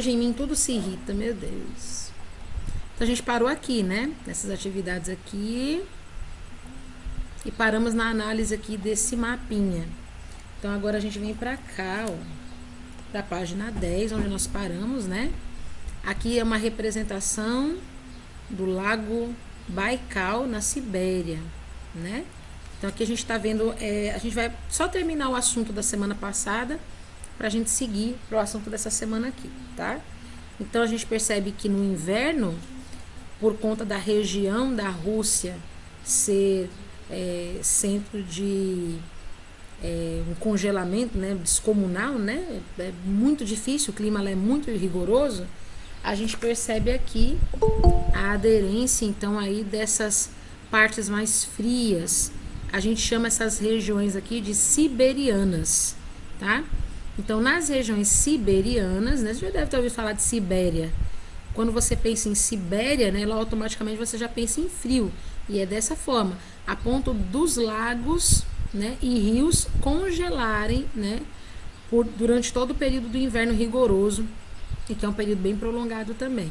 Hoje em mim tudo se irrita, meu Deus. Então a gente parou aqui, né? Nessas atividades aqui. E paramos na análise aqui desse mapinha. Então agora a gente vem pra cá, ó. Pra página 10, onde nós paramos, né? Aqui é uma representação do lago Baikal, na Sibéria, né? Então aqui a gente tá vendo, a gente vai só terminar o assunto da semana passada pra gente seguir pro assunto dessa semana aqui, tá? Então a gente percebe que no inverno, por conta da região da Rússia ser centro de um congelamento, né, descomunal, né? É muito difícil, o clima lá é muito rigoroso. A gente percebe aqui a aderência, então, aí dessas partes mais frias. A gente chama essas regiões aqui de siberianas, tá? Então, nas regiões siberianas, né, você já deve ter ouvido falar de Sibéria. Quando você pensa em Sibéria, né, lá automaticamente você já pensa em frio. E é dessa forma, a ponto dos lagos, né, e rios congelarem, né, durante todo o período do inverno rigoroso, e que é um período bem prolongado também.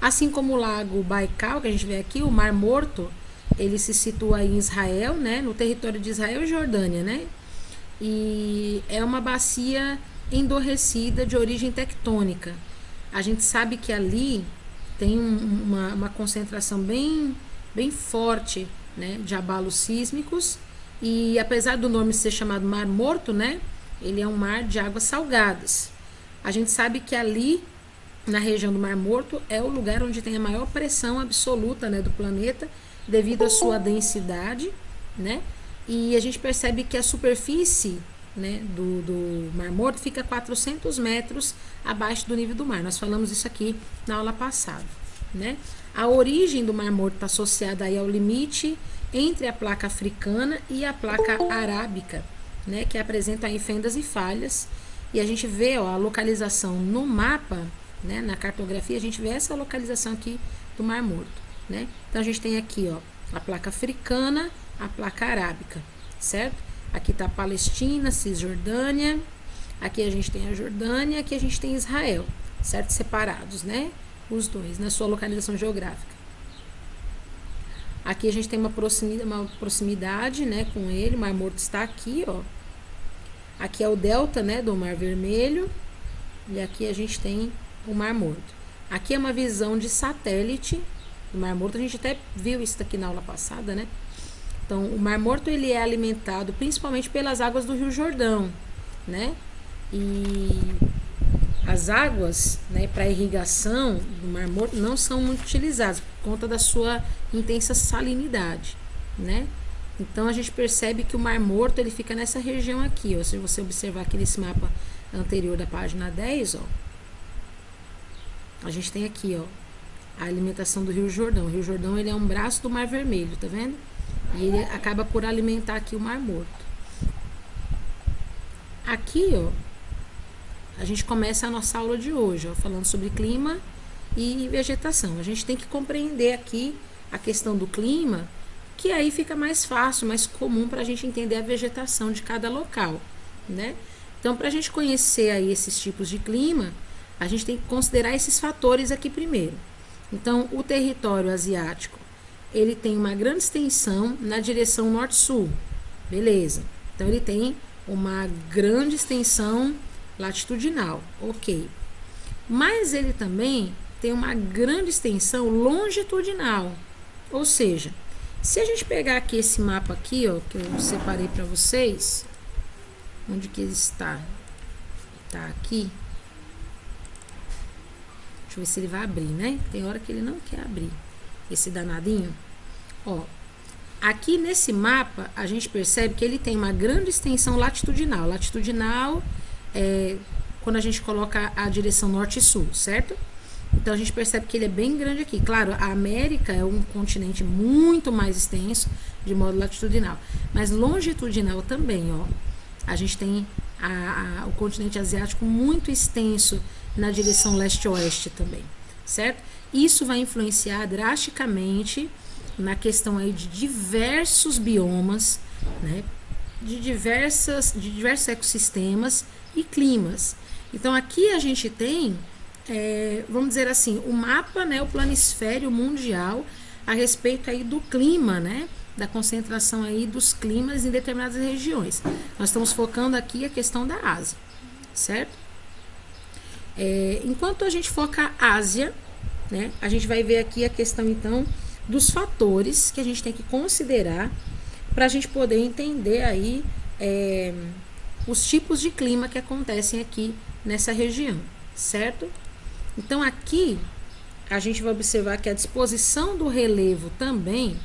Assim como o lago Baikal, que a gente vê aqui, o Mar Morto, ele se situa em Israel, né, no território de Israel e Jordânia, né, e é uma bacia endurrecida de origem tectônica. A gente sabe que ali tem uma concentração bem forte, né, de abalos sísmicos, e apesar do nome ser chamado Mar Morto, né, ele é um mar de águas salgadas. A gente sabe que ali, na região do Mar Morto, é o lugar onde tem a maior pressão absoluta, né, do planeta, devido à sua densidade, né, e a gente percebe que a superfície, né, do Mar Morto fica 400 metros abaixo do nível do mar. Nós falamos isso aqui na aula passada, né? A origem do Mar Morto está associada aí ao limite entre a placa africana e a placa arábica, né, que apresentam aí fendas e falhas. E a gente vê, ó, a localização no mapa, né, na cartografia, a gente vê essa localização aqui do Mar Morto, né? Então a gente tem aqui, ó, a placa africana, a placa arábica, certo? Aqui está a Palestina, Cisjordânia, aqui a gente tem a Jordânia, aqui a gente tem Israel, certo? Separados, né? Os dois, na sua localização geográfica. Aqui a gente tem uma proximidade, né, com ele, o Mar Morto está aqui, ó. Aqui é o delta, né, do Mar Vermelho, e aqui a gente tem o Mar Morto. Aqui é uma visão de satélite do Mar Morto, a gente até viu isso aqui na aula passada, né? Então, o Mar Morto, ele é alimentado principalmente pelas águas do Rio Jordão, né? E as águas, né, para irrigação do Mar Morto não são muito utilizadas por conta da sua intensa salinidade, né? Então a gente percebe que o Mar Morto ele fica nessa região aqui, ó. Se você observar aqui nesse mapa anterior da página 10, ó, a gente tem aqui, ó, a alimentação do Rio Jordão. O Rio Jordão ele é um braço do Mar Vermelho, tá vendo? E ele acaba por alimentar aqui o Mar Morto. Aqui, ó, a gente começa a nossa aula de hoje, ó, falando sobre clima e vegetação. A gente tem que compreender aqui a questão do clima, que aí fica mais fácil, mais comum para a gente entender a vegetação de cada local, né? Então, para a gente conhecer aí esses tipos de clima, a gente tem que considerar esses fatores aqui primeiro. Então, o território asiático, ele tem uma grande extensão na direção norte-sul, beleza? Então, ele tem uma grande extensão latitudinal, ok. Mas ele também tem uma grande extensão longitudinal, ou seja, se a gente pegar aqui esse mapa aqui, ó, que eu separei para vocês, onde que ele está? Tá aqui. Deixa eu ver se ele vai abrir, né? Tem hora que ele não quer abrir, esse danadinho. Ó, aqui nesse mapa, a gente percebe que ele tem uma grande extensão latitudinal. Latitudinal é quando a gente coloca a direção norte e sul, certo? Então, a gente percebe que ele é bem grande aqui. Claro, a América é um continente muito mais extenso, de modo latitudinal. Mas longitudinal também, ó. A gente tem o continente asiático muito extenso na direção leste-oeste também, certo? Isso vai influenciar drasticamente na questão aí de diversos biomas, né? De diversos ecossistemas e climas. Então, aqui a gente tem vamos dizer assim, o mapa, né, o planisfério mundial a respeito aí do clima, né, da concentração aí dos climas em determinadas regiões. Nós estamos focando aqui a questão da Ásia, certo? Enquanto a gente foca a Ásia, né, a gente vai ver aqui a questão então dos fatores que a gente tem que considerar para a gente poder entender aí os tipos de clima que acontecem aqui nessa região, certo? Então aqui a gente vai observar que a disposição do relevo também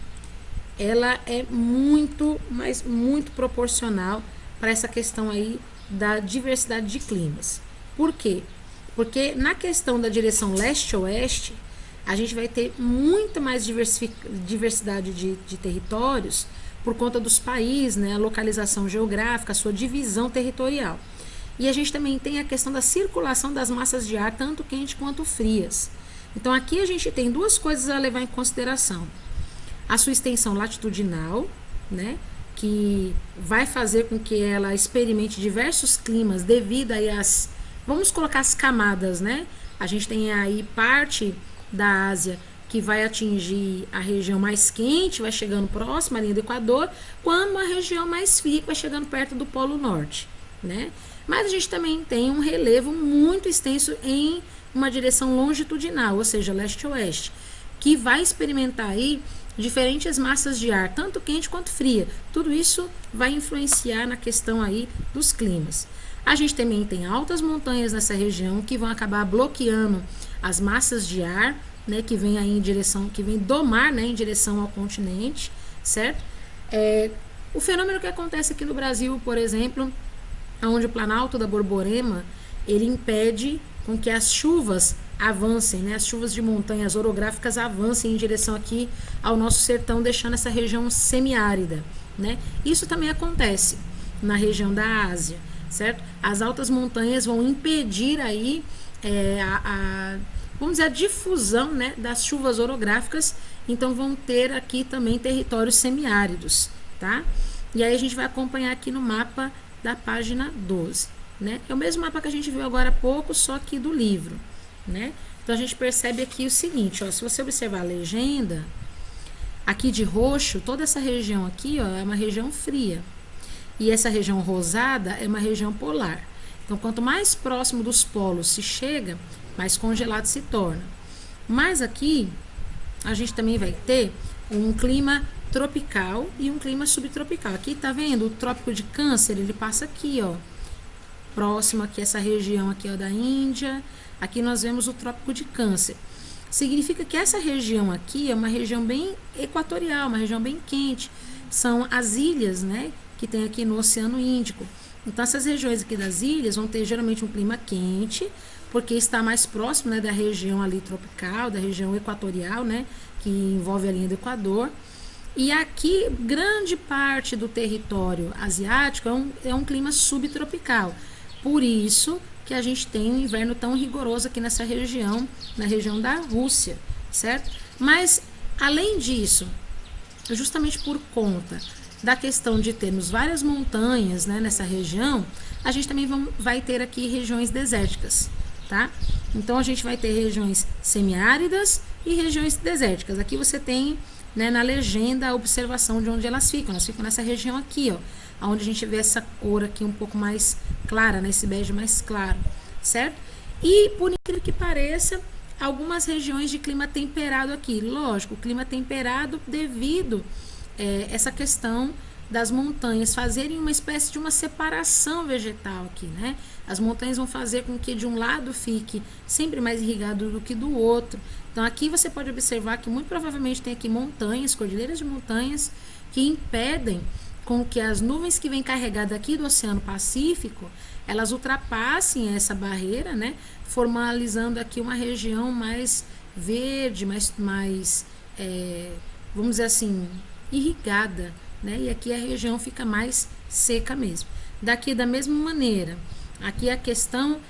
ela é muito, mas muito proporcional para essa questão aí da diversidade de climas. Por quê? Porque na questão da direção leste-oeste, a gente vai ter muito mais diversidade de territórios por conta dos países, né, a localização geográfica, a sua divisão territorial. E a gente também tem a questão da circulação das massas de ar, tanto quente quanto frias. Então aqui a gente tem duas coisas a levar em consideração. A sua extensão latitudinal, né, que vai fazer com que ela experimente diversos climas devido aí às, vamos colocar as camadas, né? A gente tem aí parte da Ásia que vai atingir a região mais quente, vai chegando próxima à linha do Equador, quando uma região mais fria vai chegando perto do Polo Norte, né? Mas a gente também tem um relevo muito extenso em uma direção longitudinal, ou seja, leste-oeste, que vai experimentar aí diferentes massas de ar, tanto quente quanto fria. Tudo isso vai influenciar na questão aí dos climas. A gente também tem altas montanhas nessa região que vão acabar bloqueando as massas de ar, né, que vem aí em direção, que vem do mar, né, em direção ao continente, certo? O fenômeno que acontece aqui no Brasil, por exemplo, onde o Planalto da Borborema, ele impede com que as chuvas avancem, né, as chuvas de montanhas orográficas avancem em direção aqui ao nosso sertão, deixando essa região semiárida, né? Isso também acontece na região da Ásia, certo? As altas montanhas vão impedir aí vamos dizer, a difusão, né, das chuvas orográficas, então vão ter aqui também territórios semiáridos, tá? E aí a gente vai acompanhar aqui no mapa da página 12, né? É o mesmo mapa que a gente viu agora há pouco, só que do livro, né? Então a gente percebe aqui o seguinte, ó, se você observar a legenda, aqui de roxo, toda essa região aqui, ó, é uma região fria, e essa região rosada é uma região polar. Então quanto mais próximo dos polos se chega, mais congelado se torna. Mas aqui a gente também vai ter um clima tropical e um clima subtropical. Aqui tá vendo o Trópico de Câncer, ele passa aqui, ó, próximo aqui essa região aqui, ó, da Índia. Aqui nós vemos o Trópico de Câncer. Significa que essa região aqui é uma região bem equatorial, uma região bem quente. São as ilhas, né, que tem aqui no Oceano Índico. Então essas regiões aqui das ilhas vão ter geralmente um clima quente, porque está mais próximo, né, da região ali tropical, da região equatorial, né, que envolve a linha do Equador. E aqui, grande parte do território asiático é um clima subtropical. Por isso que a gente tem um inverno tão rigoroso aqui nessa região, na região da Rússia, certo? Mas, além disso, justamente por conta da questão de termos várias montanhas, né, nessa região, a gente também vai ter aqui regiões desérticas, tá? Então a gente vai ter regiões semiáridas e regiões desérticas. Aqui você tem, né, na legenda a observação de onde elas ficam. Elas ficam nessa região aqui, ó, onde a gente vê essa cor aqui um pouco mais clara, né, esse bege mais claro, certo? E por incrível que pareça, algumas regiões de clima temperado aqui. Lógico, clima temperado devido essa questão das montanhas fazerem uma espécie de uma separação vegetal aqui, né? As montanhas vão fazer com que de um lado fique sempre mais irrigado do que do outro. Então aqui você pode observar que muito provavelmente tem aqui montanhas, cordilheiras de montanhas, que impedem com que as nuvens que vêm carregadas aqui do Oceano Pacífico, elas ultrapassem essa barreira, né? Formalizando aqui uma região mais verde, mais vamos dizer assim, irrigada, né? E aqui a região fica mais seca mesmo. Daqui da mesma maneira, aqui a questão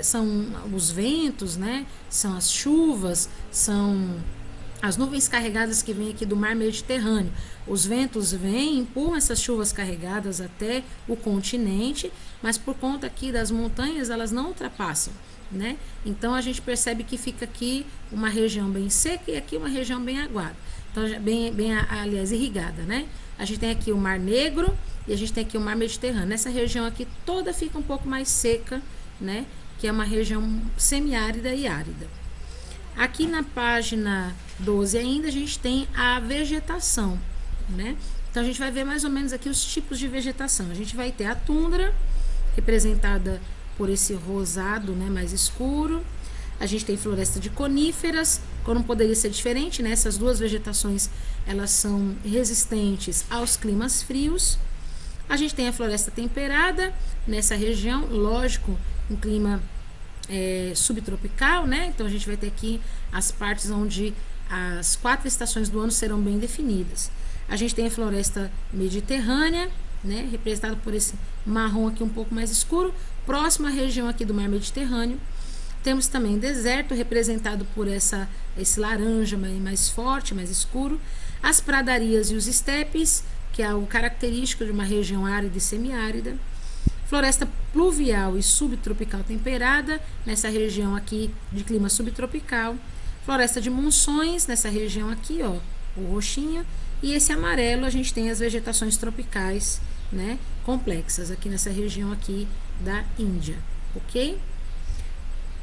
são os ventos, né? São as chuvas, são as nuvens carregadas que vêm aqui do mar Mediterrâneo. Os ventos vêm, empurram essas chuvas carregadas até o continente, mas por conta aqui das montanhas, elas não ultrapassam, né? Então a gente percebe que fica aqui uma região bem seca e aqui uma região bem aguada. Então, aliás, irrigada, né? A gente tem aqui o Mar Negro e a gente tem aqui o Mar Mediterrâneo. Nessa região aqui toda fica um pouco mais seca, né? Que é uma região semiárida e árida. Aqui na página 12 ainda a gente tem a vegetação, né? Então a gente vai ver mais ou menos aqui os tipos de vegetação. A gente vai ter a tundra, representada por esse rosado, né, mais escuro. A gente tem floresta de coníferas, como não poderia ser diferente, né? Essas duas vegetações, elas são resistentes aos climas frios. A gente tem a floresta temperada, nessa região, lógico, um clima subtropical, né? Então a gente vai ter aqui as partes onde as 4 estações do ano serão bem definidas. A gente tem a floresta mediterrânea, né? Representada por esse marrom aqui um pouco mais escuro, próximo à região aqui do mar Mediterrâneo. Temos também deserto, representado por esse laranja mais forte, mais escuro. As pradarias e os estepes, que é o característico de uma região árida e semiárida. Floresta pluvial e subtropical temperada, nessa região aqui de clima subtropical. Floresta de monções, nessa região aqui, ó, o roxinho. E esse amarelo, a gente tem as vegetações tropicais, né, complexas, aqui nessa região aqui da Índia, ok?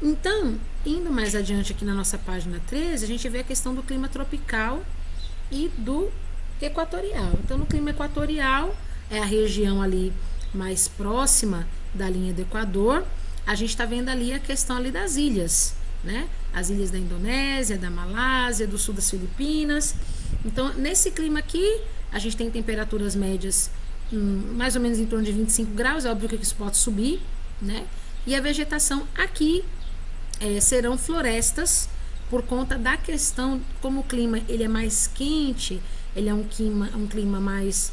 Então, indo mais adiante aqui na nossa página 13, a gente vê a questão do clima tropical e do equatorial. Então, no clima equatorial, é a região ali mais próxima da linha do Equador. A gente está vendo ali a questão ali das ilhas, né? As ilhas da Indonésia, da Malásia, do sul das Filipinas. Então, nesse clima aqui, a gente tem temperaturas médias mais ou menos em torno de 25 graus, é óbvio que isso pode subir, né? E a vegetação aqui serão florestas, por conta da questão, como o clima ele é mais quente, ele é um clima mais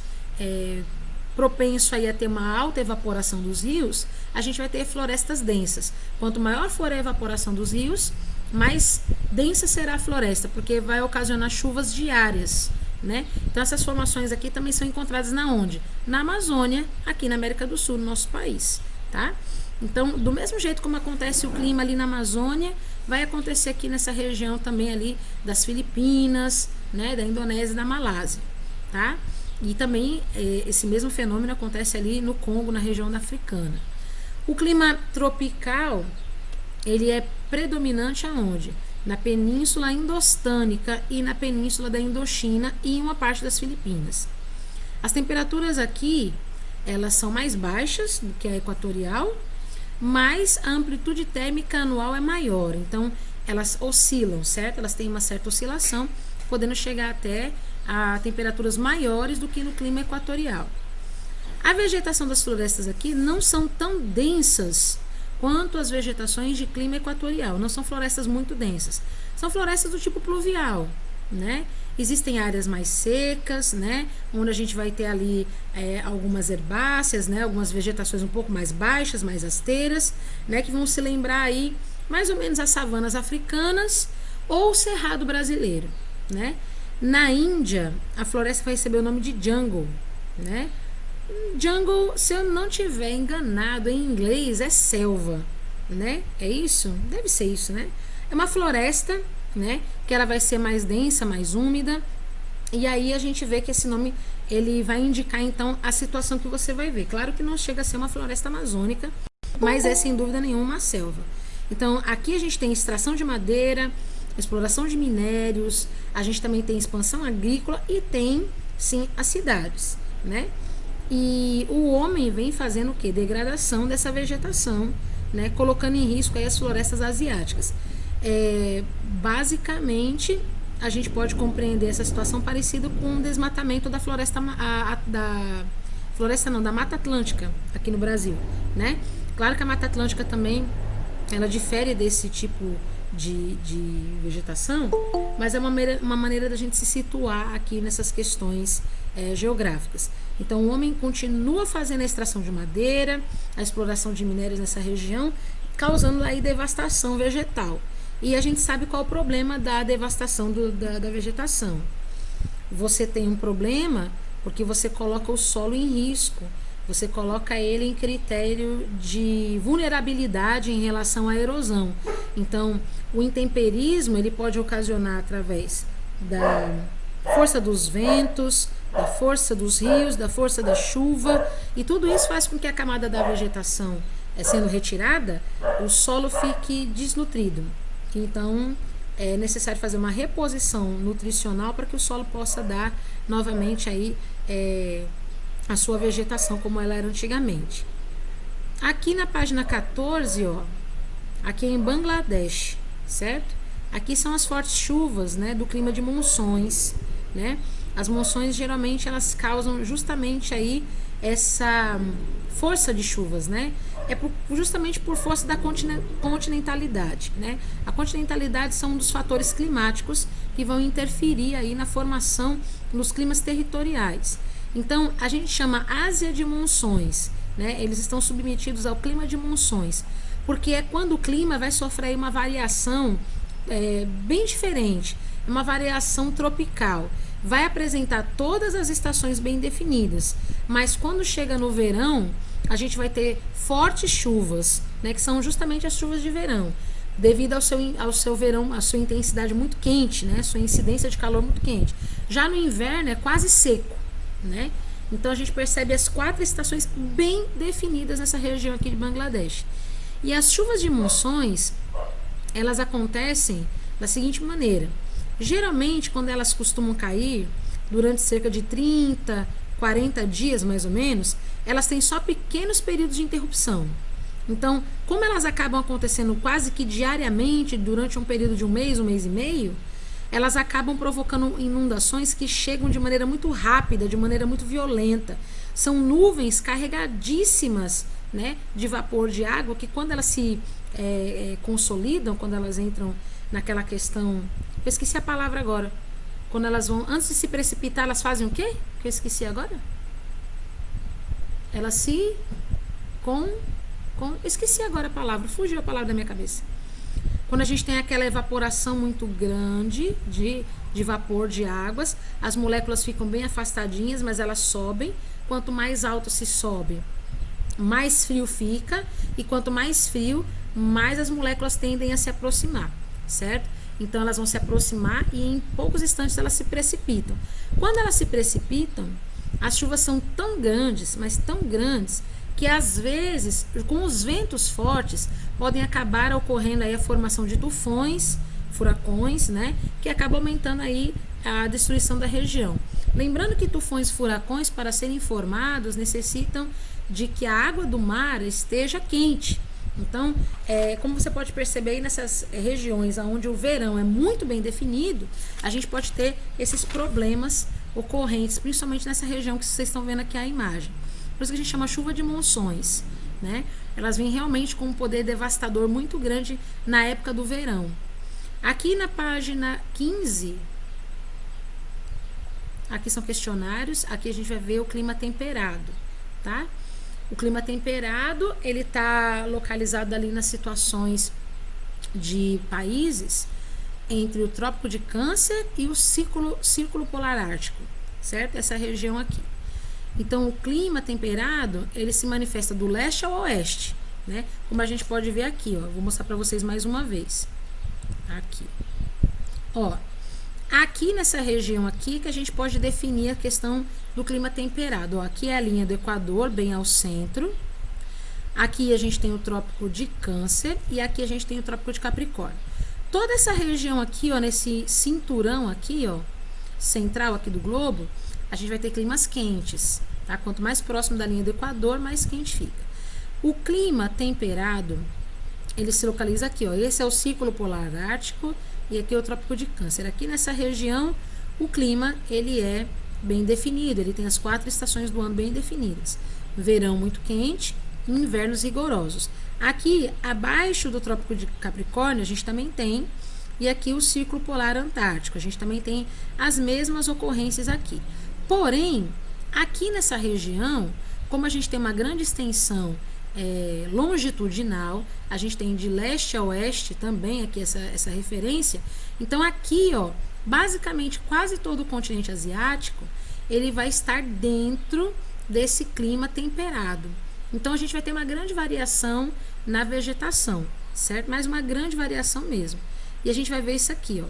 propenso aí a ter uma alta evaporação dos rios, a gente vai ter florestas densas. Quanto maior for a evaporação dos rios, mais densa será a floresta, porque vai ocasionar chuvas diárias, né? Então essas formações aqui também são encontradas na onde? Na Amazônia, aqui na América do Sul, no nosso país, tá? Então, do mesmo jeito como acontece o clima ali na Amazônia, vai acontecer aqui nessa região também ali das Filipinas, né, da Indonésia e da Malásia, tá? E também esse mesmo fenômeno acontece ali no Congo, na região da Africana. O clima tropical, ele é predominante aonde? Na Península Indostânica e na Península da Indochina e em uma parte das Filipinas. As temperaturas aqui, elas são mais baixas do que a equatorial, mas a amplitude térmica anual é maior. Então, elas oscilam, certo? Elas têm uma certa oscilação, podendo chegar até a temperaturas maiores do que no clima equatorial. A vegetação das florestas aqui não são tão densas quanto as vegetações de clima equatorial. Não são florestas muito densas. São florestas do tipo pluvial, né? Existem áreas mais secas, né? Onde a gente vai ter ali algumas herbáceas, né? Algumas vegetações um pouco mais baixas, mais asteiras, né? Que vão se lembrar aí mais ou menos as savanas africanas ou o cerrado brasileiro, né? Na Índia, a floresta vai receber o nome de jungle, né? Jungle, se eu não tiver enganado, em inglês é selva, né? É isso? Deve ser isso, né? É uma floresta, né? Que ela vai ser mais densa, mais úmida. E aí a gente vê que esse nome, ele vai indicar então a situação que você vai ver. Claro que não chega a ser uma floresta amazônica, mas é sem dúvida nenhuma uma selva. Então aqui a gente tem extração de madeira, exploração de minérios, a gente também tem expansão agrícola e tem, sim, as cidades, né? E o homem vem fazendo o quê? Degradação dessa vegetação, né? Colocando em risco aí as florestas asiáticas. Basicamente, a gente pode compreender essa situação parecida com o desmatamento da floresta, da Mata Atlântica aqui no Brasil, né? Claro que a Mata Atlântica também, ela difere desse tipo de vegetação, mas é uma maneira da gente se situar aqui nessas questões geográficas. Então o homem continua fazendo a extração de madeira, a exploração de minérios nessa região, causando aí devastação vegetal. E a gente sabe qual é o problema da devastação da vegetação. Você tem um problema porque você coloca o solo em risco, você coloca ele em critério de vulnerabilidade em relação à erosão. Então, o intemperismo ele pode ocasionar através da força dos ventos, da força dos rios, da força da chuva, e tudo isso faz com que a camada da vegetação, sendo retirada, o solo fique desnutrido. Então, é necessário fazer uma reposição nutricional para que o solo possa dar novamente aí a sua vegetação como ela era antigamente. Aqui na página 14, ó, aqui é em Bangladesh, certo? Aqui são as fortes chuvas, né, do clima de monções, né? As monções geralmente elas causam justamente aí essa força de chuvas, né? Justamente por força da continentalidade, né? A continentalidade são um dos fatores climáticos que vão interferir aí na formação nos climas territoriais. Então, a gente chama Ásia de monções, né? Eles estão submetidos ao clima de monções, porque é quando o clima vai sofrer uma variação bem diferente, uma variação tropical. Vai apresentar todas as estações bem definidas, mas quando chega no verão, a gente vai ter fortes chuvas, né, que são justamente as chuvas de verão, devido ao seu verão, a sua intensidade muito quente, né, sua incidência de calor muito quente. Já no inverno é quase seco, né? Então a gente percebe as 4 estações bem definidas nessa região aqui de Bangladesh. E as chuvas de monções, elas acontecem da seguinte maneira: geralmente, quando elas costumam cair durante cerca de 30, 40 dias mais ou menos, elas têm só pequenos períodos de interrupção. Então, como elas acabam acontecendo quase que diariamente durante um período de um mês e meio, elas acabam provocando inundações que chegam de maneira muito rápida, de maneira muito violenta. São nuvens carregadíssimas, né, de vapor de água, que quando elas se consolidam, quando elas entram naquela questão... Eu esqueci a palavra agora. Quando elas vão, antes de se precipitar, elas fazem o quê? Que eu esqueci agora. Elas se... esqueci agora a palavra, fugiu a palavra da minha cabeça. Quando a gente tem aquela evaporação muito grande de vapor de águas, as moléculas ficam bem afastadinhas, mas elas sobem. Quanto mais alto se sobe, mais frio fica. E quanto mais frio, mais as moléculas tendem a se aproximar, certo? Então elas vão se aproximar e em poucos instantes elas se precipitam. Quando elas se precipitam, as chuvas são tão grandes, mas tão grandes, que às vezes, com os ventos fortes, podem acabar ocorrendo aí a formação de tufões, furacões, né? Que acabam aumentando aí a destruição da região. Lembrando que tufões e furacões, para serem formados, necessitam de que a água do mar esteja quente. Então, como você pode perceber aí nessas regiões onde o verão é muito bem definido, a gente pode ter esses problemas ocorrentes, principalmente nessa região que vocês estão vendo aqui a imagem. Por isso que a gente chama chuva de monções, né? Elas vêm realmente com um poder devastador muito grande na época do verão. Aqui na página 15, aqui são questionários, aqui a gente vai ver o clima temperado, tá? O clima temperado, ele está localizado ali nas situações de países entre o Trópico de Câncer e o Círculo Polar Ártico, certo? Essa região aqui. Então, o clima temperado, ele se manifesta do leste ao oeste, né? Como a gente pode ver aqui, ó. Vou mostrar para vocês mais uma vez. Aqui. Ó. Aqui nessa região aqui que a gente pode definir a questão do clima temperado. Ó, aqui é a linha do Equador, bem ao centro. Aqui a gente tem o Trópico de Câncer e aqui a gente tem o Trópico de Capricórnio. Toda essa região aqui, ó, nesse cinturão aqui, ó, central aqui do globo, a gente vai ter climas quentes, tá? Quanto mais próximo da linha do Equador, mais quente fica. O clima temperado, ele se localiza aqui, ó. Esse é o Círculo Polar Ártico e aqui é o Trópico de Câncer. Aqui nessa região, o clima, ele é bem definido, ele tem as 4 estações do ano bem definidas. Verão muito quente e invernos rigorosos. Aqui, abaixo do Trópico de Capricórnio, a gente também tem, e aqui o Círculo Polar Antártico, a gente também tem as mesmas ocorrências aqui. Porém, aqui nessa região, como a gente tem uma grande extensão longitudinal, a gente tem de leste a oeste também aqui essa referência. Então aqui, ó, basicamente quase todo o continente asiático, ele vai estar dentro desse clima temperado. Então a gente vai ter uma grande variação na vegetação, certo? Mas uma grande variação mesmo. E a gente vai ver isso aqui, ó.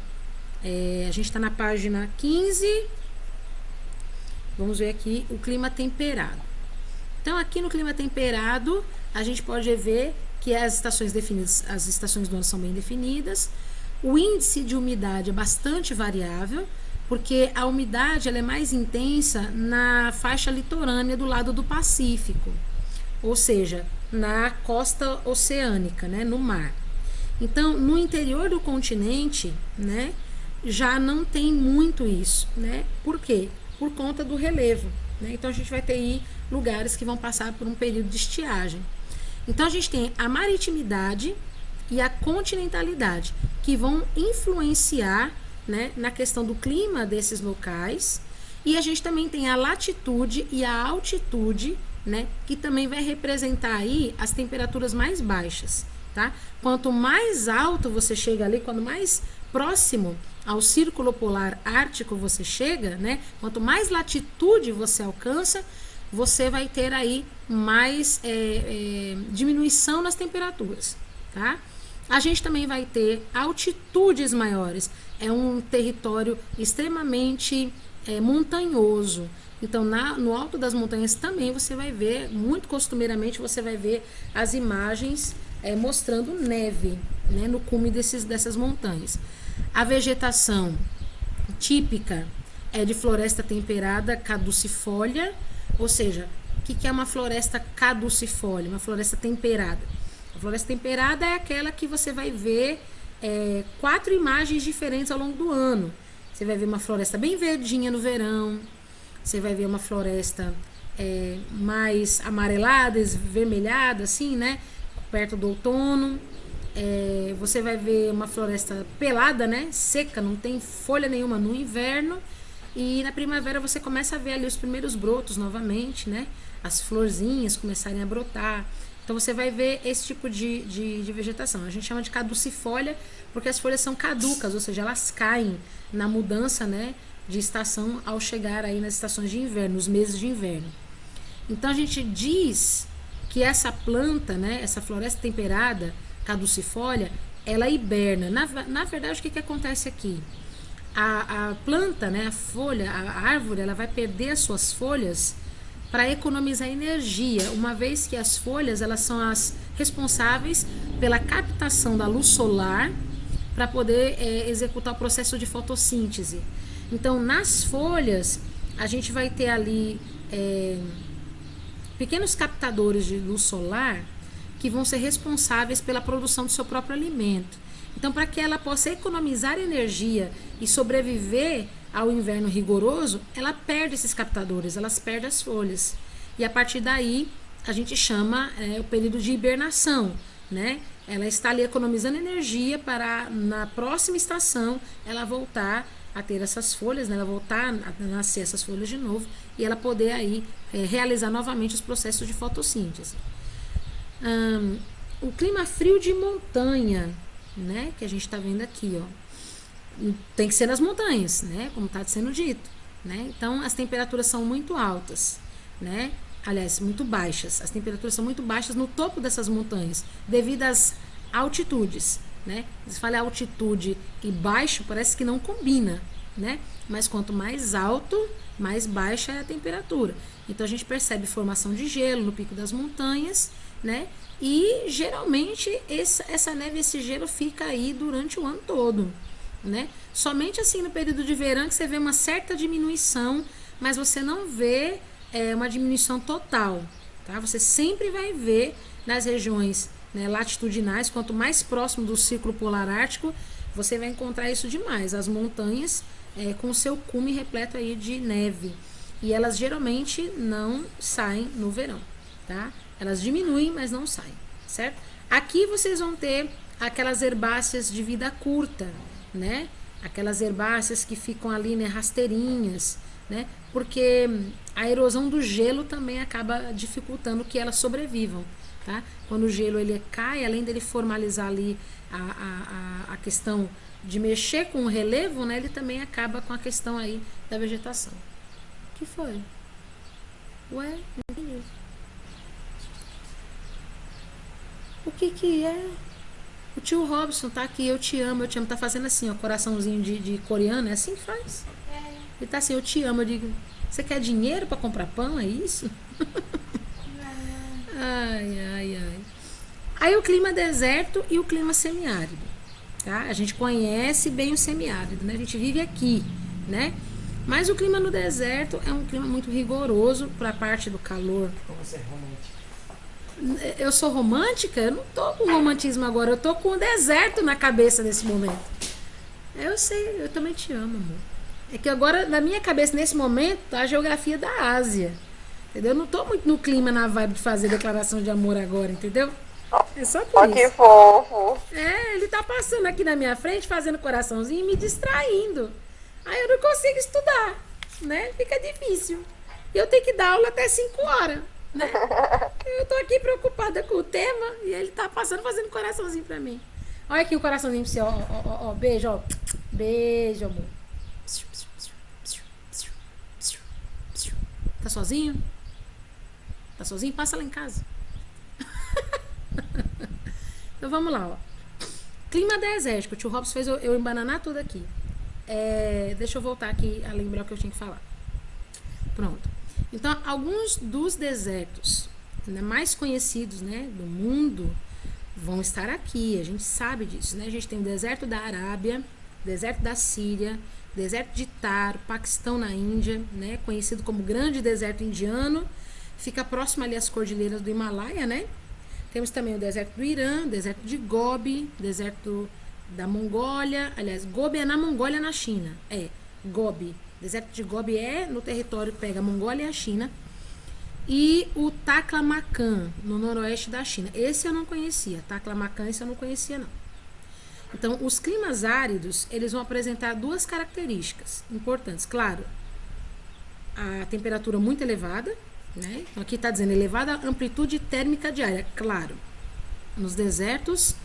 A gente está na página 15. Vamos ver aqui o clima temperado. Então, aqui no clima temperado, a gente pode ver que as estações definidas, as estações do ano são bem definidas. O índice de umidade é bastante variável, porque a umidade ela é mais intensa na faixa litorânea do lado do Pacífico, ou seja, na costa oceânica, né, no mar. Então, no interior do continente, né, já não tem muito isso, né? Por quê? Por conta do relevo, né? Então, a gente vai ter aí lugares que vão passar por um período de estiagem. Então, a gente tem a maritimidade e a continentalidade, que vão influenciar, né, na questão do clima desses locais. E a gente também tem a latitude e a altitude, né, que também vai representar aí as temperaturas mais baixas, tá? Quanto mais alto você chega ali, quanto mais próximo ao círculo polar ártico você chega, né, quanto mais latitude você alcança, você vai ter aí mais diminuição nas temperaturas, tá? A gente também vai ter altitudes maiores. É um território extremamente montanhoso. Então, no alto das montanhas também você vai ver, muito costumeiramente, você vai ver as imagens mostrando neve, né, no cume dessas montanhas. A vegetação típica é de floresta temperada caducifólia, ou seja, o que é uma floresta caducifólia? Uma floresta temperada. A floresta temperada é aquela que você vai ver 4 imagens diferentes ao longo do ano. Você vai ver uma floresta bem verdinha no verão, você vai ver uma floresta mais amarelada, esvermelhada, assim, né? Perto do outono. Você vai ver uma floresta pelada, né? Seca, não tem folha nenhuma no inverno. E na primavera você começa a ver ali os primeiros brotos novamente, né? As florzinhas começarem a brotar. Então você vai ver esse tipo de vegetação. A gente chama de caducifólia porque as folhas são caducas, ou seja, elas caem na mudança, né, de estação ao chegar aí nas estações de inverno, nos meses de inverno. Então a gente diz que essa planta, né, essa floresta temperada, caducifólia, ela hiberna. Na verdade, o que acontece aqui? A planta, né, a folha, a árvore, ela vai perder as suas folhas para economizar energia, uma vez que as folhas elas são as responsáveis pela captação da luz solar para poder executar o processo de fotossíntese. Então, nas folhas, a gente vai ter ali pequenos captadores de luz solar que vão ser responsáveis pela produção do seu próprio alimento. Então, para que ela possa economizar energia e sobreviver ao inverno rigoroso, ela perde esses captadores, elas perdem as folhas. E a partir daí, a gente chama o período de hibernação, né? Ela está ali economizando energia para, na próxima estação, ela voltar a ter essas folhas, né? Ela voltar a nascer essas folhas de novo e ela poder aí realizar novamente os processos de fotossíntese. O clima frio de montanha, né? Que a gente está vendo aqui, ó. Tem que ser nas montanhas, né? Como está sendo dito, né? Então, as temperaturas são muito altas, né? Aliás, muito baixas. As temperaturas são muito baixas no topo dessas montanhas, devido às altitudes, né? Se fala altitude e baixo, parece que não combina, né? Mas quanto mais alto, mais baixa é a temperatura. Então, a gente percebe formação de gelo no pico das montanhas, né? E, geralmente, essa neve, esse gelo fica aí durante o ano todo, né? Somente assim no período de verão que você vê uma certa diminuição, mas você não vê uma diminuição total, tá? Você sempre vai ver nas regiões, né, latitudinais, quanto mais próximo do círculo polar ártico, você vai encontrar isso demais, as montanhas com seu cume repleto aí de neve, e elas geralmente não saem no verão, tá? Elas diminuem, mas não saem, certo? Aqui vocês vão ter aquelas herbáceas de vida curta, né? Aquelas herbáceas que ficam ali, né, rasteirinhas, né? Porque a erosão do gelo também acaba dificultando que elas sobrevivam, tá? Quando o gelo ele cai, além dele formalizar ali a questão de mexer com o relevo, né, ele também acaba com a questão aí da vegetação. O que foi? Ué, não entendi. O que é? O tio Robson tá aqui, eu te amo, tá fazendo assim, ó, coraçãozinho de coreano, é assim que faz? Ele tá assim, eu te amo, eu digo, você quer dinheiro pra comprar pão, é isso? Ai, ai, ai. Aí o clima deserto e o clima semiárido, tá? A gente conhece bem o semiárido, né? A gente vive aqui, né? Mas o clima no deserto é um clima muito rigoroso para a parte do calor. Como você é romântica. Eu sou romântica? Eu não tô com romantismo agora, eu tô com o deserto na cabeça nesse momento. Eu sei, eu também te amo, amor. É que agora, na minha cabeça, nesse momento, tá a geografia da Ásia. Entendeu? Eu não tô muito no clima, na vibe de fazer declaração de amor agora, entendeu? É só por Ó, isso. que fofo. É, ele tá passando aqui na minha frente, fazendo coraçãozinho e me distraindo. Aí eu não consigo estudar, né? Fica difícil. E eu tenho que dar aula até 5 horas, né? Eu tô aqui preocupada com o tema e ele tá passando, fazendo coraçãozinho pra mim. Olha aqui o coraçãozinho pra você, ó, beijo, ó. Beijo, amor. Tá sozinho? Tá sozinho? Passa lá em casa. Então vamos lá, ó. Clima desértico. O tio Robson fez eu embananar tudo aqui. Deixa eu voltar aqui a lembrar o que eu tinha que falar. Pronto. Então, alguns dos desertos, né, mais conhecidos, né, do mundo vão estar aqui. A gente sabe disso, né? A gente tem o deserto da Arábia, deserto da Síria, deserto de Tar, Paquistão na Índia, né, conhecido como Grande Deserto Indiano. Fica próximo ali às cordilheiras do Himalaia, né? Temos também o deserto do Irã, deserto de Gobi, deserto da Mongólia. Aliás, Gobi é na Mongólia, na China. Gobi. Deserto de Gobi é no território que pega a Mongólia e a China. E o Taklamakan, no noroeste da China. Esse eu não conhecia. Taklamakan, esse eu não conhecia, não. Então, os climas áridos, eles vão apresentar duas características importantes. Claro, a temperatura muito elevada, né? Então, aqui está dizendo elevada amplitude térmica diária. Claro, nos desertos,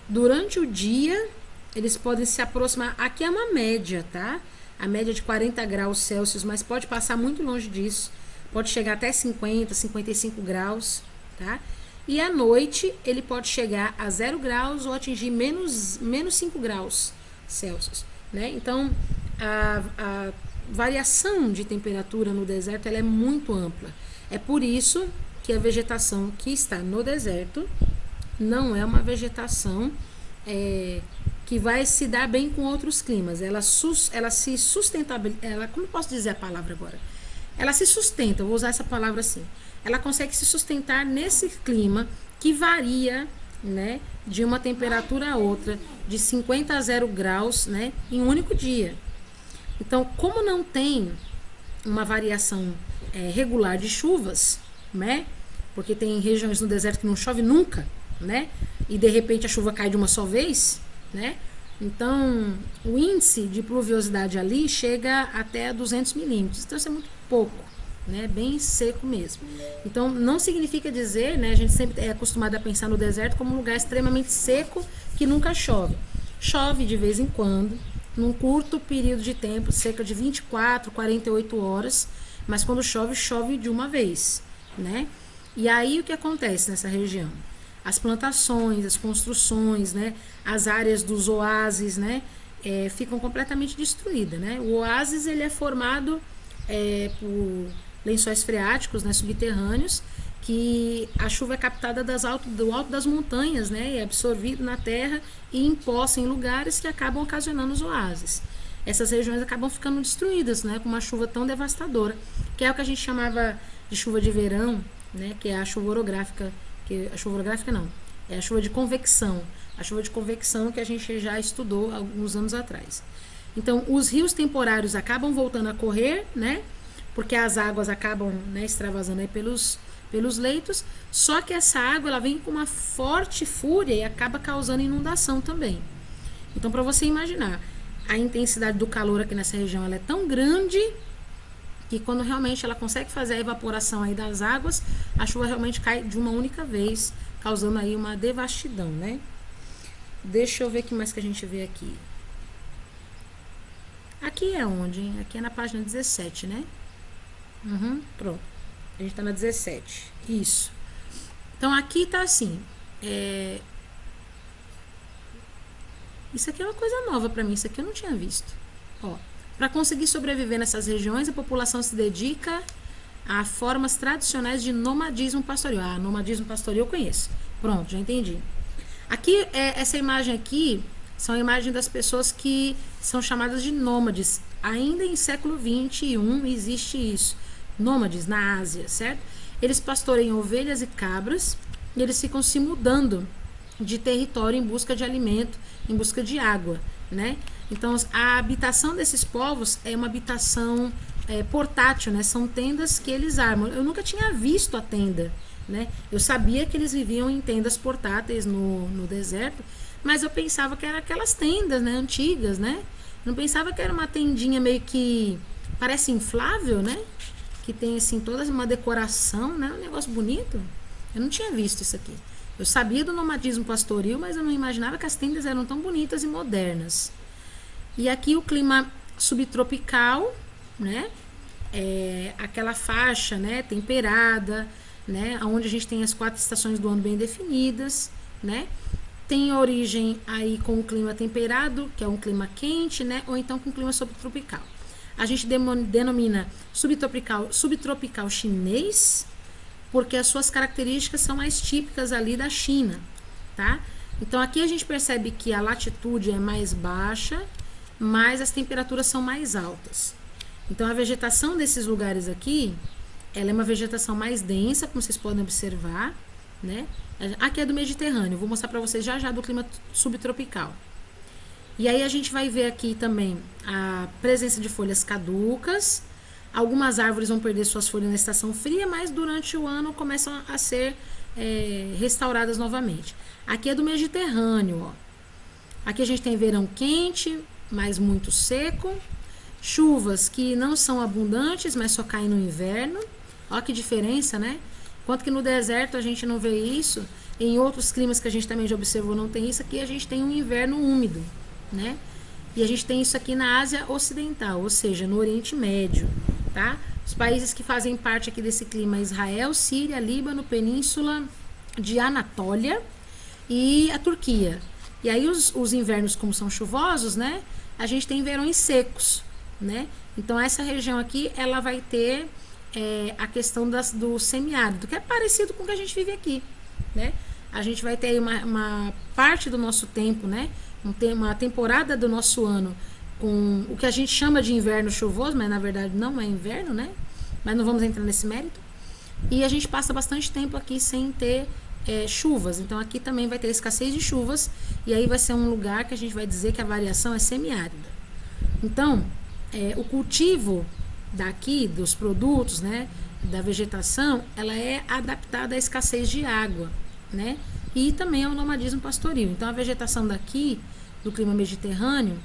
durante o dia, eles podem se aproximar. Aqui é uma média, tá? A média de 40 graus Celsius, mas pode passar muito longe disso. Pode chegar até 50, 55 graus, tá? E à noite, ele pode chegar a 0 graus ou atingir menos 5 graus Celsius, né? Então, a variação de temperatura no deserto ela é muito ampla. É por isso que a vegetação que está no deserto não é uma vegetação que vai se dar bem com outros climas. Ela se sustentabiliza. Como eu posso dizer a palavra agora? Ela se sustenta, eu vou usar essa palavra assim. Ela consegue se sustentar nesse clima que varia, né, de uma temperatura a outra, de 50 a 0 graus, né, em um único dia. Então, como não tem uma variação regular de chuvas, né? Porque tem regiões no deserto que não chove nunca, né? E de repente a chuva cai de uma só vez, né? Então, o índice de pluviosidade ali chega até 200 milímetros. Então, isso é muito pouco, né? Bem seco mesmo. Então, não significa dizer, né? A gente sempre é acostumado a pensar no deserto como um lugar extremamente seco que nunca chove. Chove de vez em quando, num curto período de tempo, cerca de 24, 48 horas, mas quando chove, chove de uma vez, né? E aí o que acontece nessa região? As plantações, as construções, né? As áreas dos oásis, né? Ficam completamente destruídas, né? O oásis ele é formado por lençóis freáticos, né? Subterrâneos, que a chuva é captada do alto das montanhas, né? É absorvido na terra e imposta em lugares que acabam ocasionando os oásis. Essas regiões acabam ficando destruídas, né, com uma chuva tão devastadora, que é o que a gente chamava de chuva de verão, né, que é a chuva orográfica, é a chuva de convecção, que a gente já estudou alguns anos atrás. Então, os rios temporários acabam voltando a correr, né, porque as águas acabam, né, extravasando aí pelos leitos, só que essa água ela vem com uma forte fúria e acaba causando inundação também. Então, para você imaginar, a intensidade do calor aqui nessa região ela é tão grande que quando realmente ela consegue fazer a evaporação aí das águas, a chuva realmente cai de uma única vez, causando aí uma devastidão, né? Deixa eu ver o que mais que a gente vê aqui. Aqui é onde, hein? Aqui é na página 17, né? Pronto. A gente tá na 17. Isso. Então, aqui tá assim. Isso aqui é uma coisa nova para mim. Isso aqui eu não tinha visto. Ó, para conseguir sobreviver nessas regiões, a população se dedica a formas tradicionais de nomadismo pastoril. Ah, nomadismo pastoril eu conheço. Pronto, já entendi. Aqui, essa imagem aqui são a imagem das pessoas que são chamadas de nômades. Ainda em século XXI existe isso. Nômades na Ásia, certo? Eles pastoreiam ovelhas e cabras e eles ficam se mudando de território em busca de alimento, em busca de água, né? Então, a habitação desses povos é uma habitação portátil, né? São tendas que eles armam. Eu nunca tinha visto a tenda, né? Eu sabia que eles viviam em tendas portáteis no deserto, mas eu pensava que eram aquelas tendas, né, antigas, né? Não pensava que era uma tendinha meio que parece inflável, né? Que tem assim toda uma decoração, né? Um negócio bonito. Eu não tinha visto isso aqui. Eu sabia do nomadismo pastoril, mas eu não imaginava que as tendas eram tão bonitas e modernas. E aqui o clima subtropical, né? Aquela faixa, né, temperada, né, onde a gente tem as 4 estações do ano bem definidas, né? Tem origem aí com o clima temperado, que é um clima quente, né, ou então com o clima subtropical. A gente denomina subtropical chinês, porque as suas características são mais típicas ali da China, tá? Então aqui a gente percebe que a latitude é mais baixa, mas as temperaturas são mais altas. Então a vegetação desses lugares aqui, ela é uma vegetação mais densa, como vocês podem observar, né? Aqui é do Mediterrâneo, vou mostrar para vocês já do clima subtropical. E aí a gente vai ver aqui também a presença de folhas caducas. Algumas árvores vão perder suas folhas na estação fria, mas durante o ano começam a ser restauradas novamente. Aqui é do Mediterrâneo, ó. Aqui a gente tem verão quente, mas muito seco. Chuvas que não são abundantes, mas só caem no inverno. Olha que diferença, né? Enquanto que no deserto a gente não vê isso, em outros climas que a gente também já observou não tem isso, aqui a gente tem um inverno úmido, né? E a gente tem isso aqui na Ásia Ocidental, ou seja, no Oriente Médio, tá? Os países que fazem parte aqui desse clima: Israel, Síria, Líbano, Península de Anatólia e a Turquia. E aí os invernos, como são chuvosos, né? A gente tem verões secos, né? Então essa região aqui, ela vai ter a questão do semiárido, que é parecido com o que a gente vive aqui, né? A gente vai ter aí uma parte do nosso tempo, né? Uma temporada do nosso ano com o que a gente chama de inverno chuvoso, mas na verdade não é inverno, né? Mas não vamos entrar nesse mérito. E a gente passa bastante tempo aqui sem ter chuvas. Então aqui também vai ter escassez de chuvas, e aí vai ser um lugar que a gente vai dizer que a variação é semiárida. Então, o cultivo daqui, dos produtos, né, da vegetação, ela é adaptada à escassez de água, né? E também ao nomadismo pastoril. Então a vegetação daqui, do clima mediterrâneo,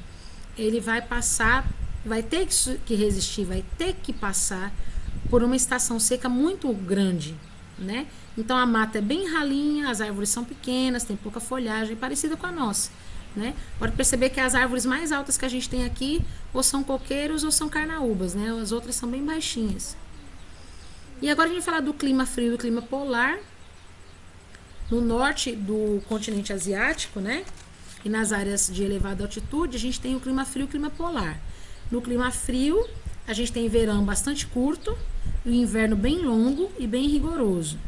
ele vai ter que resistir, vai ter que passar por uma estação seca muito grande, né? Então a mata é bem ralinha, as árvores são pequenas, tem pouca folhagem, parecida com a nossa, né? Pode perceber que as árvores mais altas que a gente tem aqui ou são coqueiros ou são carnaúbas, né? As outras são bem baixinhas. E agora a gente vai falar do clima frio, do clima polar. No norte do continente asiático, né? E nas áreas de elevada altitude, a gente tem o clima frio e o clima polar. No clima frio, a gente tem verão bastante curto, e o inverno bem longo e bem rigoroso.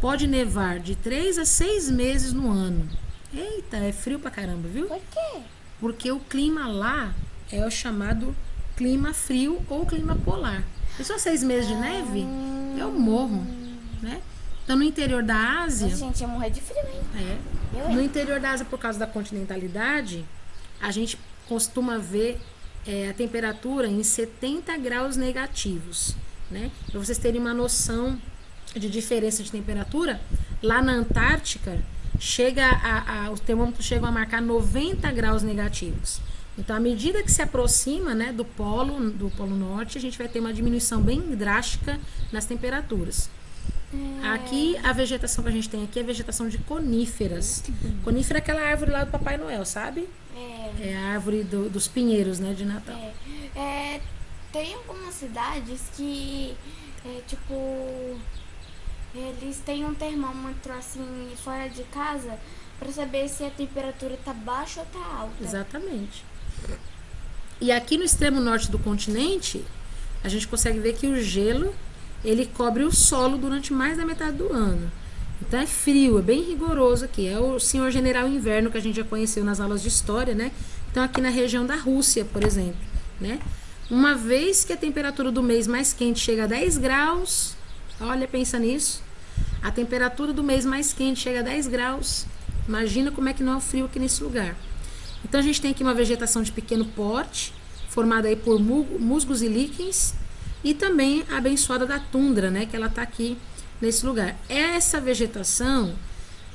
Pode nevar de 3 a 6 meses no ano. Eita, é frio pra caramba, viu? Por quê? Porque o clima lá é o chamado clima frio ou clima polar. E só 6 meses de neve, eu morro, né? Então, no interior da Ásia... Nossa, gente, ia morrer de frio, hein? No interior da Ásia, por causa da continentalidade, a gente costuma ver a temperatura em 70 graus negativos, né? Para vocês terem uma noção de diferença de temperatura, lá na Antártica, os termômetros chegam a marcar 90 graus negativos. Então, à medida que se aproxima, né, do Polo Norte, a gente vai ter uma diminuição bem drástica nas temperaturas. Aqui, a vegetação que a gente tem aqui é vegetação de coníferas. Conífera é aquela árvore lá do Papai Noel, sabe? É a árvore dos pinheiros, né, de Natal. Tem algumas cidades que, tipo, eles têm um termômetro assim fora de casa para saber se a temperatura tá baixa ou tá alta. Exatamente. E aqui no extremo norte do continente, a gente consegue ver que o gelo, ele cobre o solo durante mais da metade do ano. Então é frio, é bem rigoroso aqui. É o senhor general inverno que a gente já conheceu nas aulas de história, né? Então aqui na região da Rússia, por exemplo, né? Uma vez que a temperatura do mês mais quente chega a 10 graus, olha, pensa nisso. A temperatura do mês mais quente chega a 10 graus. Imagina como é que não é o frio aqui nesse lugar. Então a gente tem aqui uma vegetação de pequeno porte, formada aí por musgos e líquens, e também a abençoada da tundra, né, que ela está aqui nesse lugar. Essa vegetação,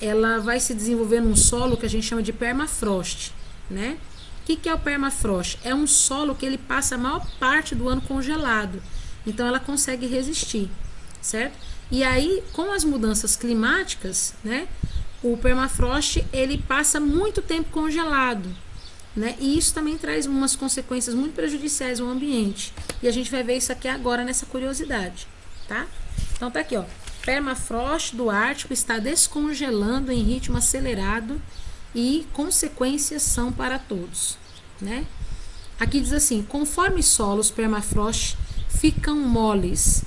ela vai se desenvolver num solo que a gente chama de permafrost, né? O que é o permafrost? É um solo que ele passa a maior parte do ano congelado, então ela consegue resistir, certo? E aí, com as mudanças climáticas, né, o permafrost ele passa muito tempo congelado, né? E isso também traz umas consequências muito prejudiciais ao ambiente. E a gente vai ver isso aqui agora nessa curiosidade, tá? Então tá aqui, ó. Permafrost do Ártico está descongelando em ritmo acelerado e consequências são para todos, né? Aqui diz assim: conforme solos permafrost ficam moles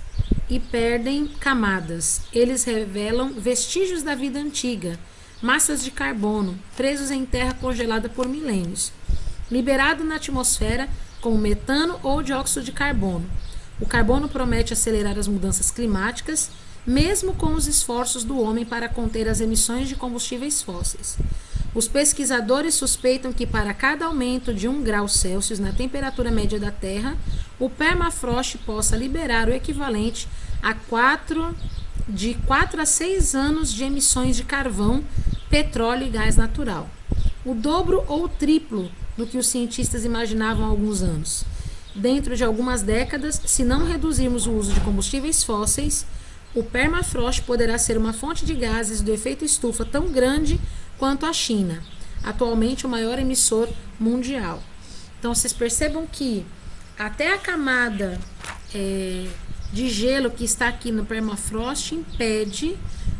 e perdem camadas, eles revelam vestígios da vida antiga, massas de carbono presos em terra congelada por milênios, liberado na atmosfera como metano ou dióxido de carbono. O carbono promete acelerar as mudanças climáticas, mesmo com os esforços do homem para conter as emissões de combustíveis fósseis. Os pesquisadores suspeitam que para cada aumento de 1 grau Celsius na temperatura média da Terra, o permafrost possa liberar o equivalente a de 4 a 6 anos de emissões de carvão, petróleo e gás natural. O dobro ou o triplo do que os cientistas imaginavam há alguns anos. Dentro de algumas décadas, se não reduzirmos o uso de combustíveis fósseis, o permafrost poderá ser uma fonte de gases do efeito estufa tão grande quanto a China, atualmente o maior emissor mundial. Então, vocês percebam que até a camada de gelo que está aqui no permafrost impede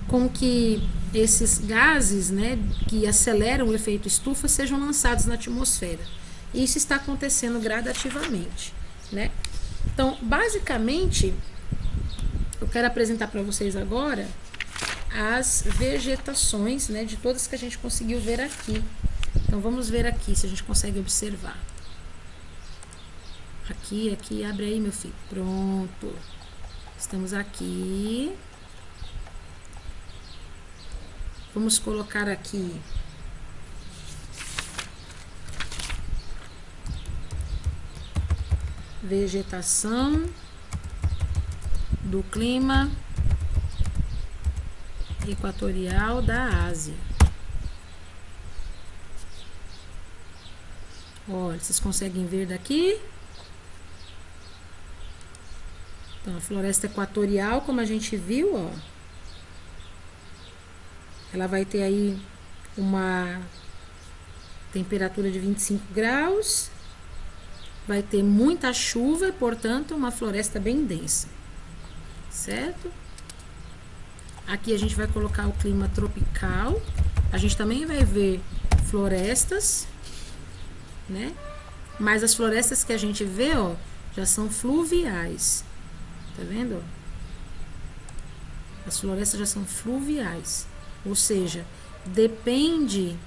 com que esses gases, né, que aceleram o efeito estufa sejam lançados na atmosfera. Isso está acontecendo gradativamente, né? Então, basicamente, eu quero apresentar para vocês agora as vegetações, né, de todas que a gente conseguiu ver aqui. Então, vamos ver aqui se a gente consegue observar. Aqui, abre aí, meu filho. Pronto. Estamos aqui. Vamos colocar aqui vegetação do clima equatorial da Ásia. Olha, vocês conseguem ver daqui? Então, a floresta equatorial, como a gente viu, ó, ela vai ter aí uma temperatura de 25 graus, vai ter muita chuva, portanto, uma floresta bem densa, certo? Aqui a gente vai colocar o clima tropical, a gente também vai ver florestas, né? Mas as florestas que a gente vê, ó, já são fluviais, tá vendo? As florestas já são fluviais, ou seja, depende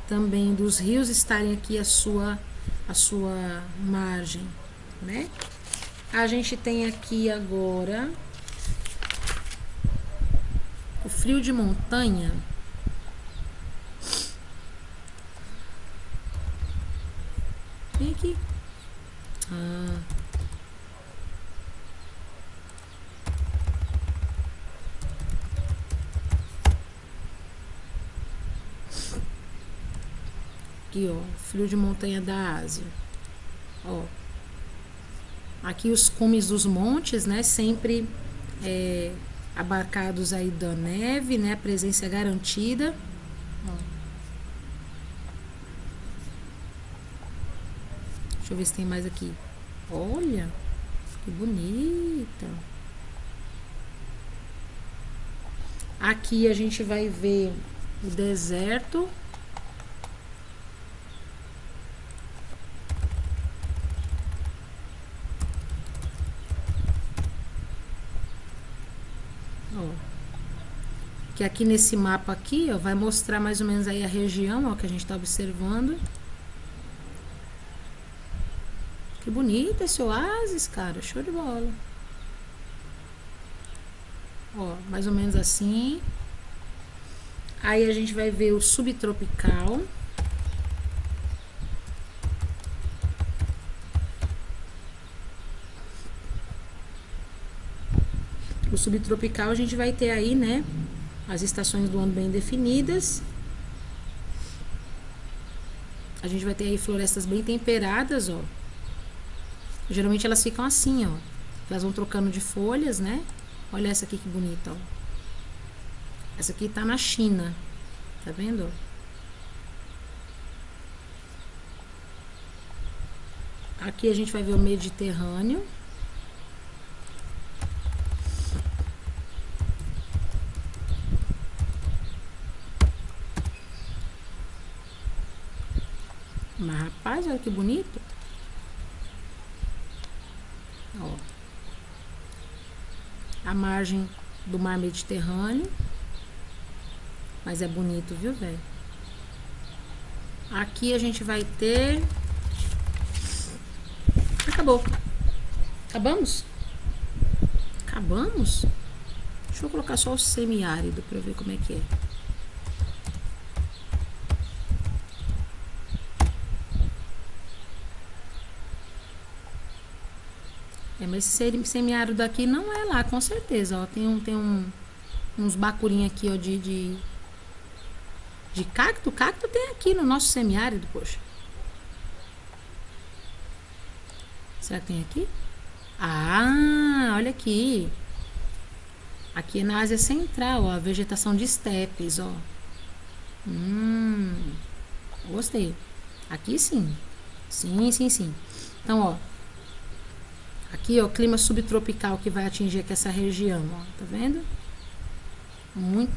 também dos rios estarem aqui a sua margem, né? A gente tem aqui agora o frio de montanha. Vem aqui. Aqui, ó, frio de montanha da Ásia. Ó, aqui os cumes dos montes, né, sempre abarcados aí da neve, né? Presença garantida. Ó. Deixa eu ver se tem mais aqui. Olha, que bonita. Aqui a gente vai ver o deserto. Ó. Que aqui nesse mapa aqui, ó, vai mostrar mais ou menos aí a região, ó, que a gente tá observando. Que bonito esse oásis, cara. Show de bola. Ó, mais ou menos assim. Aí a gente vai ver o subtropical. O subtropical a gente vai ter aí, né, as estações do ano bem definidas. A gente vai ter aí florestas bem temperadas, ó. Geralmente elas ficam assim, ó. Elas vão trocando de folhas, né? Olha essa aqui que bonita, ó. Essa aqui tá na China. Tá vendo? Aqui a gente vai ver o Mediterrâneo. Mas rapaz, olha que bonito. Ó. A margem do mar Mediterrâneo. Mas é bonito, viu, velho? Aqui a gente vai ter... Acabou. Acabamos? Acabamos? Deixa eu colocar só o semiárido pra eu ver como é que é. Mas esse semiárido daqui não é lá, com certeza, ó. Tem uns bacurinhos aqui, ó, de cacto. Cacto tem aqui no nosso semiárido, poxa. Será que tem aqui? Ah, olha aqui. Aqui é na Ásia Central, ó, a vegetação de estepes, ó. Gostei. Aqui sim. Sim. Então, ó. Aqui, ó, clima subtropical que vai atingir aqui essa região, ó. Tá vendo? Muito.